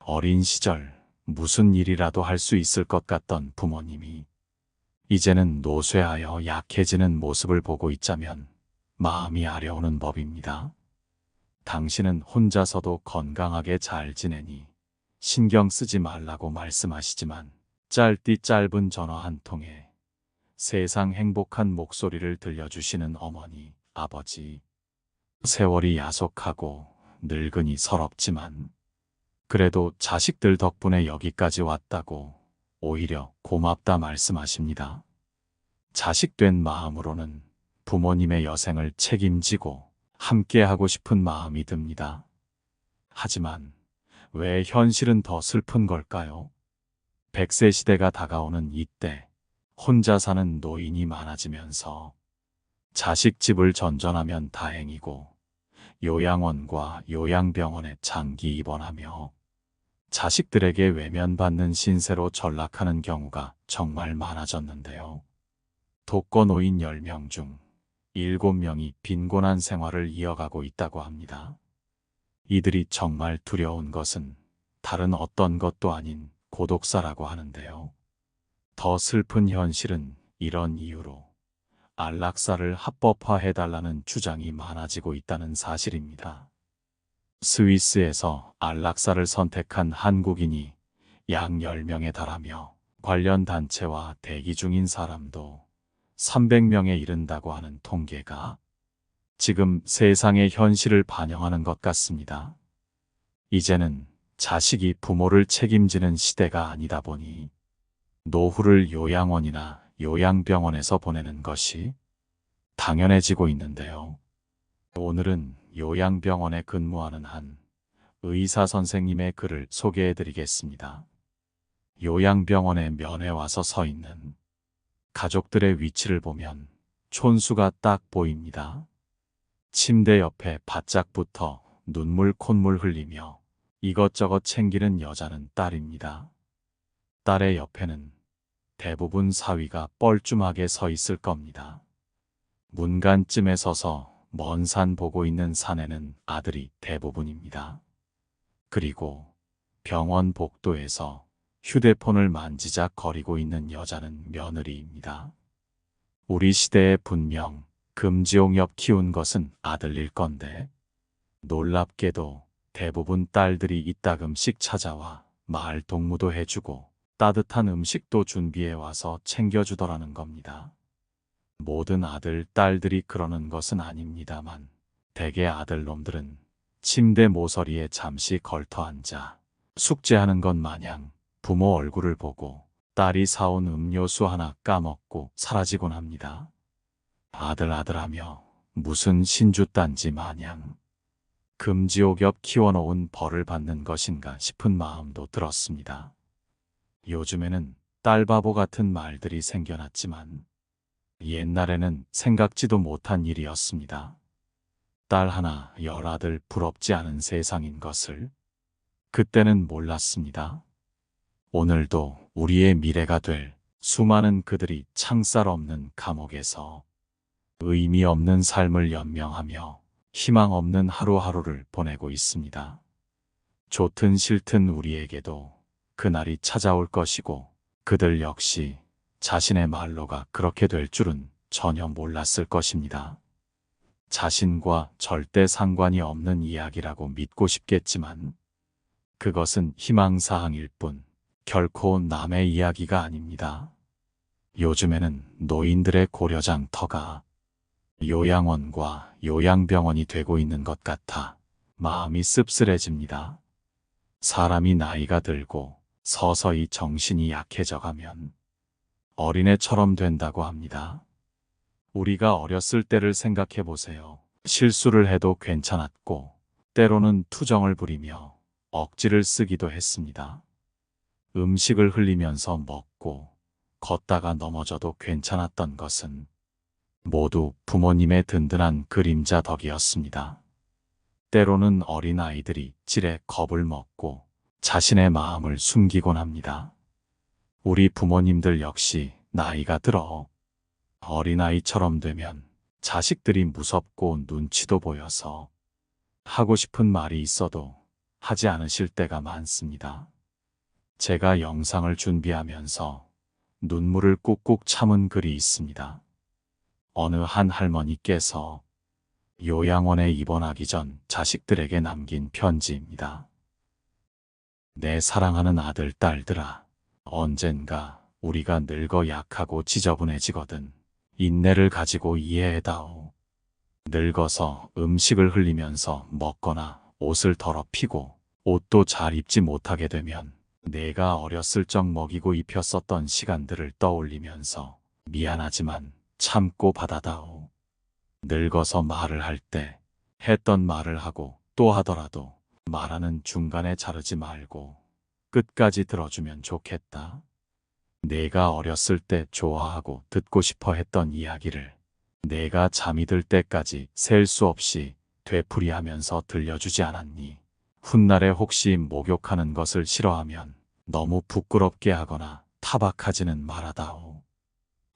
어린 시절 무슨 일이라도 할 수 있을 것 같던 부모님이 이제는 노쇠하여 약해지는 모습을 보고 있자면 마음이 아려오는 법입니다. 당신은 혼자서도 건강하게 잘 지내니 신경 쓰지 말라고 말씀하시지만 짧디 짧은 전화 한 통에 세상 행복한 목소리를 들려주시는 어머니, 아버지. 세월이 야속하고 늙으니 서럽지만 그래도 자식들 덕분에 여기까지 왔다고 오히려 고맙다 말씀하십니다. 자식된 마음으로는 부모님의 여생을 책임지고 함께하고 싶은 마음이 듭니다. 하지만 왜 현실은 더 슬픈 걸까요? 100세 시대가 다가오는 이때 혼자 사는 노인이 많아지면서 자식 집을 전전하면 다행이고 요양원과 요양병원에 장기 입원하며 자식들에게 외면받는 신세로 전락하는 경우가 정말 많아졌는데요. 독거노인 10명 중 7명이 빈곤한 생활을 이어가고 있다고 합니다. 이들이 정말 두려운 것은 다른 어떤 것도 아닌 고독사라고 하는데요. 더 슬픈 현실은 이런 이유로 안락사를 합법화해달라는 주장이 많아지고 있다는 사실입니다. 스위스에서 안락사를 선택한 한국인이 약 10명에 달하며 관련 단체와 대기 중인 사람도 300명에 이른다고 하는 통계가 지금 세상의 현실을 반영하는 것 같습니다. 이제는 자식이 부모를 책임지는 시대가 아니다 보니 노후를 요양원이나 요양병원에서 보내는 것이 당연해지고 있는데요. 오늘은 요양병원에 근무하는 한 의사 선생님의 글을 소개해 드리겠습니다. 요양병원에 면회 와서 서 있는 가족들의 위치를 보면 촌수가 딱 보입니다. 침대 옆에 바짝 붙어 눈물 콧물 흘리며 이것저것 챙기는 여자는 딸입니다. 딸의 옆에는 대부분 사위가 뻘쭘하게 서 있을 겁니다. 문간쯤에 서서 먼 산 보고 있는 사내는 아들이 대부분입니다. 그리고 병원 복도에서 휴대폰을 만지작거리고 있는 여자는 며느리입니다. 우리 시대에 분명 금지옥엽 키운 것은 아들일 건데 놀랍게도 대부분 딸들이 이따금씩 찾아와 마을 동무도 해주고 따뜻한 음식도 준비해 와서 챙겨주더라는 겁니다. 모든 아들, 딸들이 그러는 것은 아닙니다만 대개 아들놈들은 침대 모서리에 잠시 걸터 앉아 숙제하는 것 마냥 부모 얼굴을 보고 딸이 사온 음료수 하나 까먹고 사라지곤 합니다. 아들 하며 무슨 신주딴지 마냥 금지옥엽 키워놓은 벌을 받는 것인가 싶은 마음도 들었습니다. 요즘에는 딸바보 같은 말들이 생겨났지만 옛날에는 생각지도 못한 일이었습니다. 딸 하나 10아들 부럽지 않은 세상인 것을 그때는 몰랐습니다. 오늘도 우리의 미래가 될 수많은 그들이 창살 없는 감옥에서 의미 없는 삶을 연명하며 희망 없는 하루하루를 보내고 있습니다. 좋든 싫든 우리에게도 그날이 찾아올 것이고 그들 역시 자신의 말로가 그렇게 될 줄은 전혀 몰랐을 것입니다. 자신과 절대 상관이 없는 이야기라고 믿고 싶겠지만 그것은 희망사항일 뿐 결코 남의 이야기가 아닙니다. 요즘에는 노인들의 고려장터가 요양원과 요양병원이 되고 있는 것 같아 마음이 씁쓸해집니다. 사람이 나이가 들고 서서히 정신이 약해져 가면 어린애처럼 된다고 합니다. 우리가 어렸을 때를 생각해 보세요. 실수를 해도 괜찮았고 때로는 투정을 부리며 억지를 쓰기도 했습니다. 음식을 흘리면서 먹고 걷다가 넘어져도 괜찮았던 것은 모두 부모님의 든든한 그림자 덕이었습니다. 때로는 어린아이들이 지레 겁을 먹고 자신의 마음을 숨기곤 합니다. 우리 부모님들 역시 나이가 들어 어린아이처럼 되면 자식들이 무섭고 눈치도 보여서 하고 싶은 말이 있어도 하지 않으실 때가 많습니다. 제가 영상을 준비하면서 눈물을 꾹꾹 참은 글이 있습니다. 어느 한 할머니께서 요양원에 입원하기 전 자식들에게 남긴 편지입니다. 내 사랑하는 아들, 딸들아, 언젠가 우리가 늙어 약하고 지저분해지거든 인내를 가지고 이해해다오. 늙어서 음식을 흘리면서 먹거나 옷을 더럽히고 옷도 잘 입지 못하게 되면 내가 어렸을 적 먹이고 입혔었던 시간들을 떠올리면서 미안하지만 참고 받아다오. 늙어서 말을 할 때 했던 말을 하고 또 하더라도 말하는 중간에 자르지 말고 끝까지 들어주면 좋겠다. 내가 어렸을 때 좋아하고 듣고 싶어 했던 이야기를 내가 잠이 들 때까지 셀 수 없이 되풀이하면서 들려주지 않았니? 훗날에 혹시 목욕하는 것을 싫어하면 너무 부끄럽게 하거나 타박하지는 말아다오.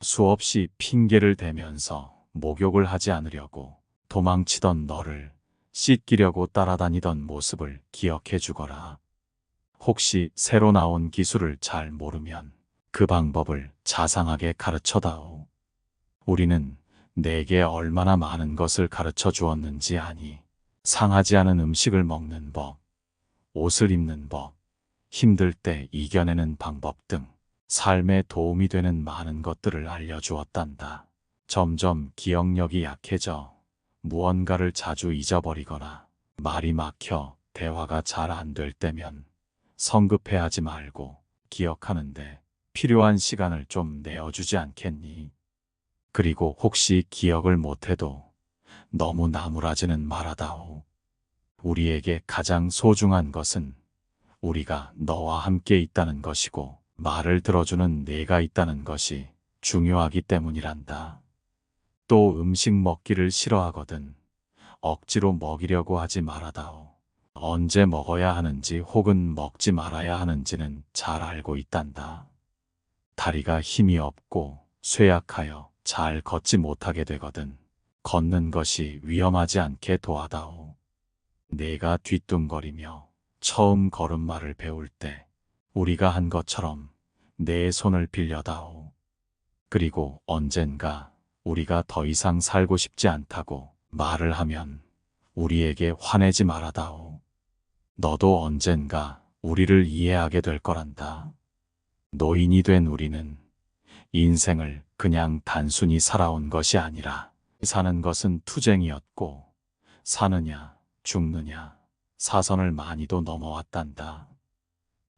수없이 핑계를 대면서 목욕을 하지 않으려고 도망치던 너를 씻기려고 따라다니던 모습을 기억해 주거라. 혹시 새로 나온 기술을 잘 모르면 그 방법을 자상하게 가르쳐다오. 우리는 내게 얼마나 많은 것을 가르쳐 주었는지 아니? 상하지 않은 음식을 먹는 법, 옷을 입는 법, 힘들 때 이겨내는 방법 등 삶에 도움이 되는 많은 것들을 알려주었단다. 점점 기억력이 약해져 무언가를 자주 잊어버리거나 말이 막혀 대화가 잘 안 될 때면 성급해하지 말고 기억하는데 필요한 시간을 좀 내어주지 않겠니? 그리고 혹시 기억을 못해도 너무 나무라지는 말아다오. 우리에게 가장 소중한 것은 우리가 너와 함께 있다는 것이고 말을 들어주는 내가 있다는 것이 중요하기 때문이란다. 또 음식 먹기를 싫어하거든 억지로 먹이려고 하지 말아다오. 언제 먹어야 하는지 혹은 먹지 말아야 하는지는 잘 알고 있단다. 다리가 힘이 없고 쇠약하여 잘 걷지 못하게 되거든 걷는 것이 위험하지 않게 도와다오. 내가 뒤뚱거리며 처음 걸음마를 배울 때 우리가 한 것처럼 내 손을 빌려다오. 그리고 언젠가 우리가 더 이상 살고 싶지 않다고 말을 하면 우리에게 화내지 말아다오. 너도 언젠가 우리를 이해하게 될 거란다. 노인이 된 우리는 인생을 그냥 단순히 살아온 것이 아니라 사는 것은 투쟁이었고 사느냐 죽느냐 사선을 많이도 넘어왔단다.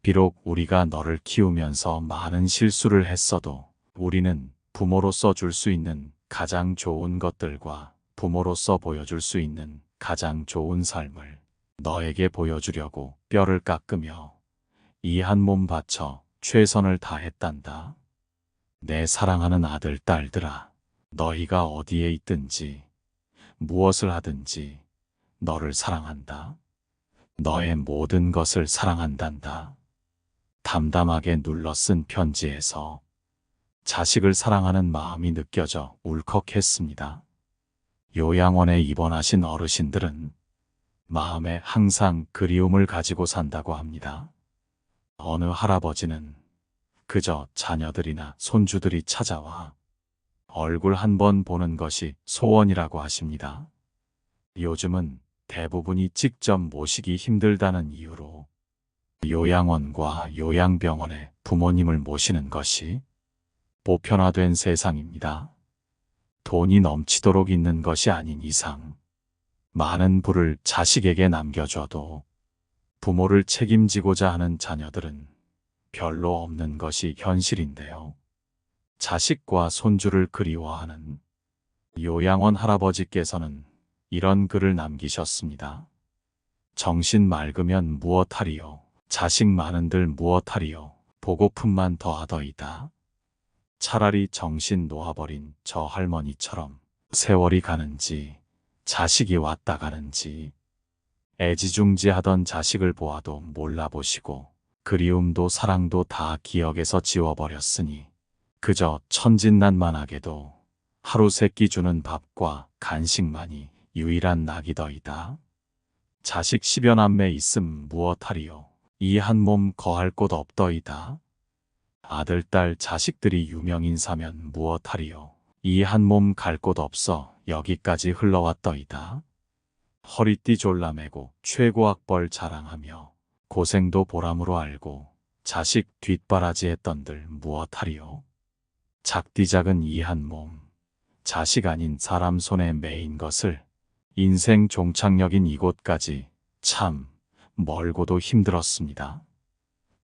비록 우리가 너를 키우면서 많은 실수를 했어도 우리는 부모로서 줄 수 있는 가장 좋은 것들과 부모로서 보여줄 수 있는 가장 좋은 삶을 너에게 보여주려고 뼈를 깎으며 이 한 몸 바쳐 최선을 다했단다. 내 사랑하는 아들, 딸들아, 너희가 어디에 있든지 무엇을 하든지 너를 사랑한다. 너의 모든 것을 사랑한단다. 담담하게 눌러 쓴 편지에서 자식을 사랑하는 마음이 느껴져 울컥했습니다. 요양원에 입원하신 어르신들은 마음에 항상 그리움을 가지고 산다고 합니다. 어느 할아버지는 그저 자녀들이나 손주들이 찾아와 얼굴 한 번 보는 것이 소원이라고 하십니다. 요즘은 대부분이 직접 모시기 힘들다는 이유로 요양원과 요양병원에 부모님을 모시는 것이 보편화된 세상입니다. 돈이 넘치도록 있는 것이 아닌 이상 많은 부를 자식에게 남겨줘도 부모를 책임지고자 하는 자녀들은 별로 없는 것이 현실인데요. 자식과 손주를 그리워하는 요양원 할아버지께서는 이런 글을 남기셨습니다. 정신 맑으면 무엇하리요? 자식 많은들 무엇하리요? 보고품만 더하더이다. 차라리 정신 놓아버린 저 할머니처럼 세월이 가는지 자식이 왔다 가는지 애지중지하던 자식을 보아도 몰라보시고 그리움도 사랑도 다 기억에서 지워버렸으니 그저 천진난만하게도 하루 세끼 주는 밥과 간식만이 유일한 낙이더이다. 자식 10여 남매 있음 무엇하리요. 이 한 몸 거할 곳 없더이다. 아들, 딸, 자식들이 유명인사면 무엇하리요. 이 한 몸 갈 곳 없어 여기까지 흘러왔더이다. 허리띠 졸라매고 최고 학벌 자랑하며 고생도 보람으로 알고 자식 뒷바라지했던들 무엇하리요. 작디 작은 이 한 몸, 자식 아닌 사람 손에 매인 것을 인생 종착역인 이곳까지 참 멀고도 힘들었습니다.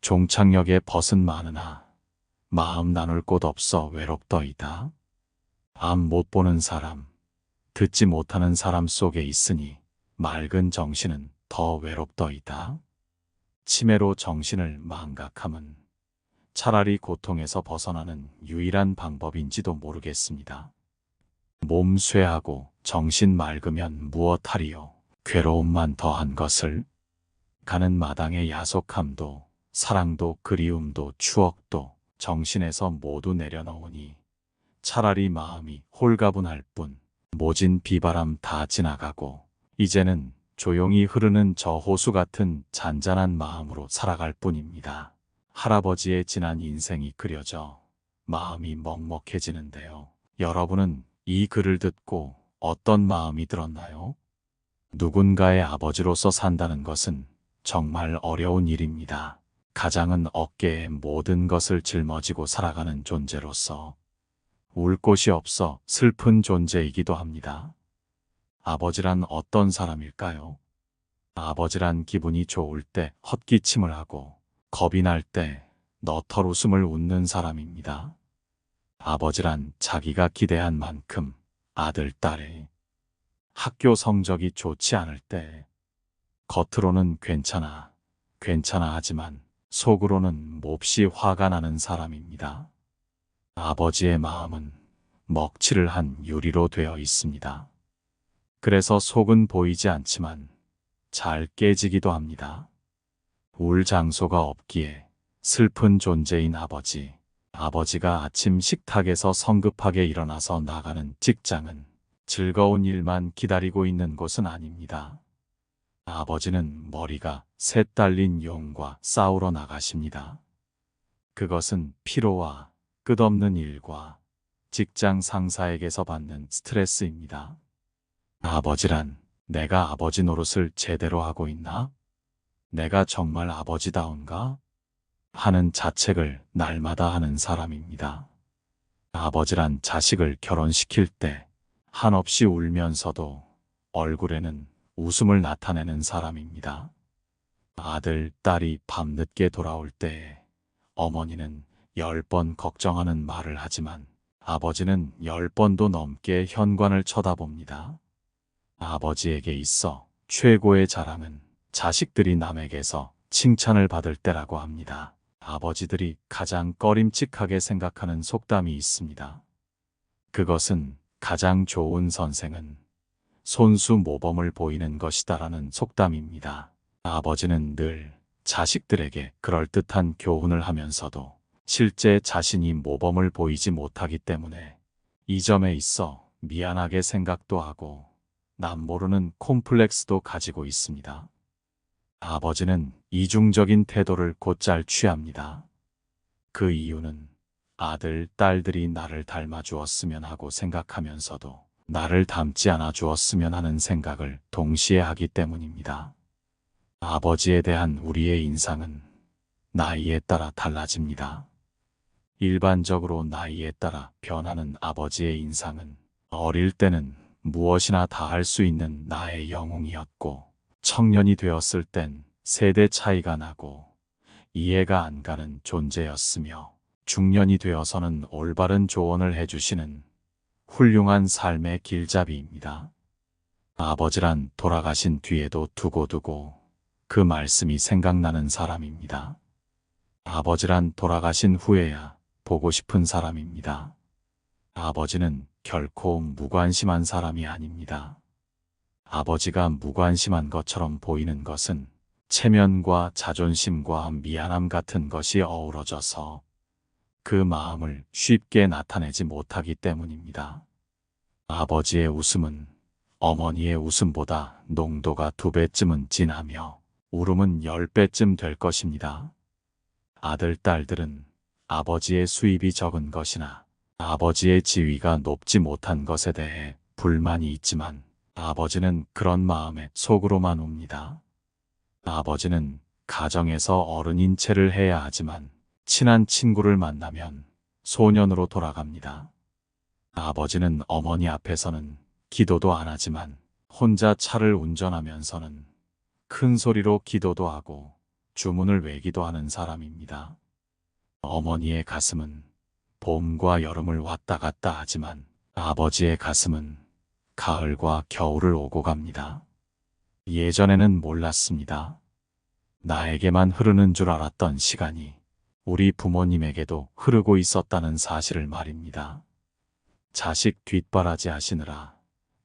종착역에 벗은 많으나 마음 나눌 곳 없어 외롭더이다. 앞 못 보는 사람, 듣지 못하는 사람 속에 있으니 맑은 정신은 더 외롭더이다. 치매로 정신을 망각함은 차라리 고통에서 벗어나는 유일한 방법인지도 모르겠습니다. 몸 쇠하고 정신 맑으면 무엇하리요. 괴로움만 더한 것을. 가는 마당의 야속함도 사랑도 그리움도 추억도 정신에서 모두 내려놓으니 차라리 마음이 홀가분할 뿐. 모진 비바람 다 지나가고 이제는 조용히 흐르는 저 호수 같은 잔잔한 마음으로 살아갈 뿐입니다. 할아버지의 지난 인생이 그려져 마음이 먹먹해지는데요. 여러분은 이 글을 듣고 어떤 마음이 들었나요? 누군가의 아버지로서 산다는 것은 정말 어려운 일입니다. 가장은 어깨에 모든 것을 짊어지고 살아가는 존재로서 울 곳이 없어 슬픈 존재이기도 합니다. 아버지란 어떤 사람일까요? 아버지란 기분이 좋을 때 헛기침을 하고 겁이 날 때 너털 웃음을 웃는 사람입니다. 아버지란 자기가 기대한 만큼 아들, 딸의 학교 성적이 좋지 않을 때 겉으로는 괜찮아, 괜찮아 하지만 속으로는 몹시 화가 나는 사람입니다. 아버지의 마음은 먹칠을 한 유리로 되어 있습니다. 그래서 속은 보이지 않지만 잘 깨지기도 합니다. 울 장소가 없기에 슬픈 존재인 아버지. 아버지가 아침 식탁에서 성급하게 일어나서 나가는 직장은 즐거운 일만 기다리고 있는 곳은 아닙니다. 아버지는 머리가 셋 달린 용과 싸우러 나가십니다. 그것은 피로와 끝없는 일과 직장 상사에게서 받는 스트레스입니다. 아버지란 내가 아버지 노릇을 제대로 하고 있나? 내가 정말 아버지다운가? 하는 자책을 날마다 하는 사람입니다. 아버지란 자식을 결혼시킬 때 한없이 울면서도 얼굴에는 웃음을 나타내는 사람입니다. 아들, 딸이 밤늦게 돌아올 때에 어머니는 10번 걱정하는 말을 하지만 아버지는 10번도 넘게 현관을 쳐다봅니다. 아버지에게 있어 최고의 자랑은 자식들이 남에게서 칭찬을 받을 때라고 합니다. 아버지들이 가장 꺼림칙하게 생각하는 속담이 있습니다. 그것은 가장 좋은 선생은 손수 모범을 보이는 것이다라는 속담입니다. 아버지는 늘 자식들에게 그럴듯한 교훈을 하면서도 실제 자신이 모범을 보이지 못하기 때문에 이 점에 있어 미안하게 생각도 하고 남 모르는 콤플렉스도 가지고 있습니다. 아버지는 이중적인 태도를 곧잘 취합니다. 그 이유는 아들, 딸들이 나를 닮아 주었으면 하고 생각하면서도 나를 닮지 않아 주었으면 하는 생각을 동시에 하기 때문입니다. 아버지에 대한 우리의 인상은 나이에 따라 달라집니다. 일반적으로 나이에 따라 변하는 아버지의 인상은 어릴 때는 무엇이나 다 할 수 있는 나의 영웅이었고 청년이 되었을 땐 세대 차이가 나고 이해가 안 가는 존재였으며 중년이 되어서는 올바른 조언을 해주시는 훌륭한 삶의 길잡이입니다. 아버지란 돌아가신 뒤에도 두고두고 그 말씀이 생각나는 사람입니다. 아버지란 돌아가신 후에야 보고 싶은 사람입니다. 아버지는 결코 무관심한 사람이 아닙니다. 아버지가 무관심한 것처럼 보이는 것은 체면과 자존심과 미안함 같은 것이 어우러져서 그 마음을 쉽게 나타내지 못하기 때문입니다. 아버지의 웃음은 어머니의 웃음보다 농도가 2배쯤은 진하며 울음은 10배쯤 될 것입니다. 아들, 딸들은 아버지의 수입이 적은 것이나 아버지의 지위가 높지 못한 것에 대해 불만이 있지만 아버지는 그런 마음에 속으로만 웁니다. 아버지는 가정에서 어른인 체를 해야 하지만 친한 친구를 만나면 소년으로 돌아갑니다. 아버지는 어머니 앞에서는 기도도 안 하지만 혼자 차를 운전하면서는 큰 소리로 기도도 하고 주문을 외기도 하는 사람입니다. 어머니의 가슴은 봄과 여름을 왔다 갔다 하지만 아버지의 가슴은 가을과 겨울을 오고 갑니다. 예전에는 몰랐습니다. 나에게만 흐르는 줄 알았던 시간이 우리 부모님에게도 흐르고 있었다는 사실을 말입니다. 자식 뒷바라지 하시느라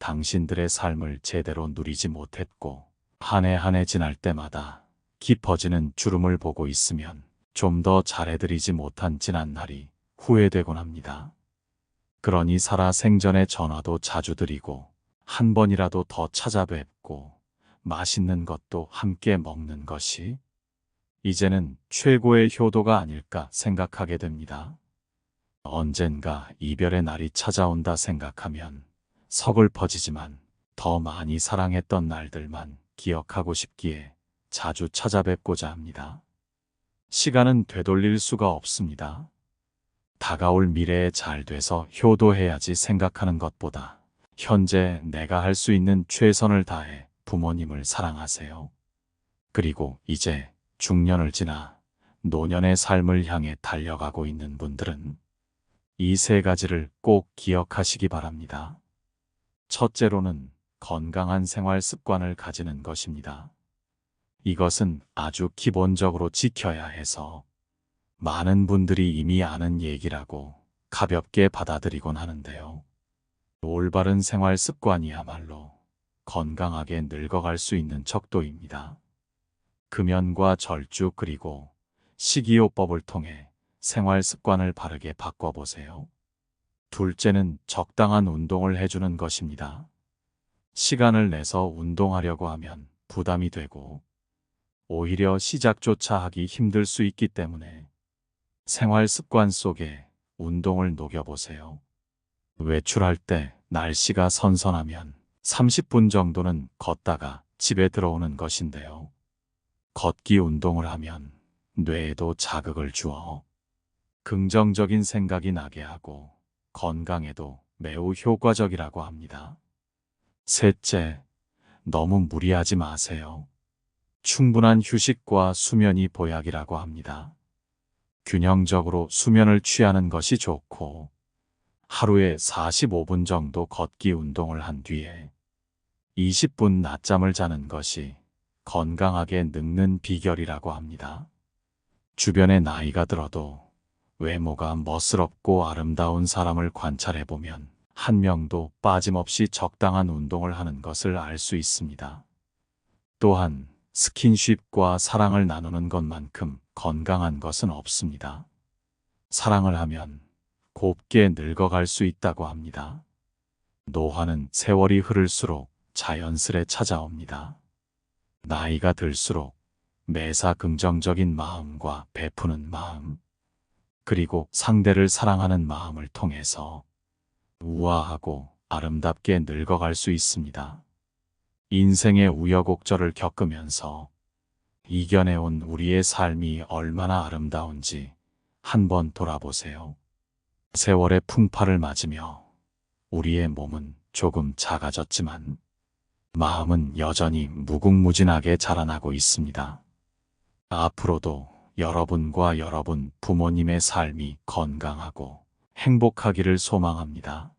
당신들의 삶을 제대로 누리지 못했고 한 해 한 해 지날 때마다 깊어지는 주름을 보고 있으면 좀 더 잘해드리지 못한 지난 날이 후회되곤 합니다. 그러니 살아 생전에 전화도 자주 드리고 한 번이라도 더 찾아뵙고 맛있는 것도 함께 먹는 것이 이제는 최고의 효도가 아닐까 생각하게 됩니다. 언젠가 이별의 날이 찾아온다 생각하면 서글퍼지지만 더 많이 사랑했던 날들만 기억하고 싶기에 자주 찾아뵙고자 합니다. 시간은 되돌릴 수가 없습니다. 다가올 미래에 잘 돼서 효도해야지 생각하는 것보다 현재 내가 할 수 있는 최선을 다해 부모님을 사랑하세요. 그리고 이제 중년을 지나 노년의 삶을 향해 달려가고 있는 분들은 이 3가지를 꼭 기억하시기 바랍니다. 첫째로는 건강한 생활 습관을 가지는 것입니다. 이것은 아주 기본적으로 지켜야 해서 많은 분들이 이미 아는 얘기라고 가볍게 받아들이곤 하는데요. 올바른 생활 습관이야말로 건강하게 늙어갈 수 있는 척도입니다. 금연과 절주 그리고 식이요법을 통해 생활 습관을 바르게 바꿔보세요. 둘째는 적당한 운동을 해주는 것입니다. 시간을 내서 운동하려고 하면 부담이 되고 오히려 시작조차 하기 힘들 수 있기 때문에 생활 습관 속에 운동을 녹여보세요. 외출할 때 날씨가 선선하면 30분 정도는 걷다가 집에 들어오는 것인데요. 걷기 운동을 하면 뇌에도 자극을 주어 긍정적인 생각이 나게 하고 건강에도 매우 효과적이라고 합니다. 셋째, 너무 무리하지 마세요. 충분한 휴식과 수면이 보약이라고 합니다. 균형적으로 수면을 취하는 것이 좋고 하루에 45분 정도 걷기 운동을 한 뒤에 20분 낮잠을 자는 것이 건강하게 늙는 비결이라고 합니다. 주변에 나이가 들어도 외모가 멋스럽고 아름다운 사람을 관찰해보면 한 명도 빠짐없이 적당한 운동을 하는 것을 알 수 있습니다. 또한 스킨십과 사랑을 나누는 것만큼 건강한 것은 없습니다. 사랑을 하면 곱게 늙어갈 수 있다고 합니다. 노화는 세월이 흐를수록 자연스레 찾아옵니다. 나이가 들수록 매사 긍정적인 마음과 베푸는 마음, 그리고 상대를 사랑하는 마음을 통해서 우아하고 아름답게 늙어갈 수 있습니다. 인생의 우여곡절을 겪으면서 이겨내온 우리의 삶이 얼마나 아름다운지 한번 돌아보세요. 세월의 풍파를 맞으며 우리의 몸은 조금 작아졌지만 마음은 여전히 무궁무진하게 자라나고 있습니다. 앞으로도 여러분과 여러분 부모님의 삶이 건강하고 행복하기를 소망합니다.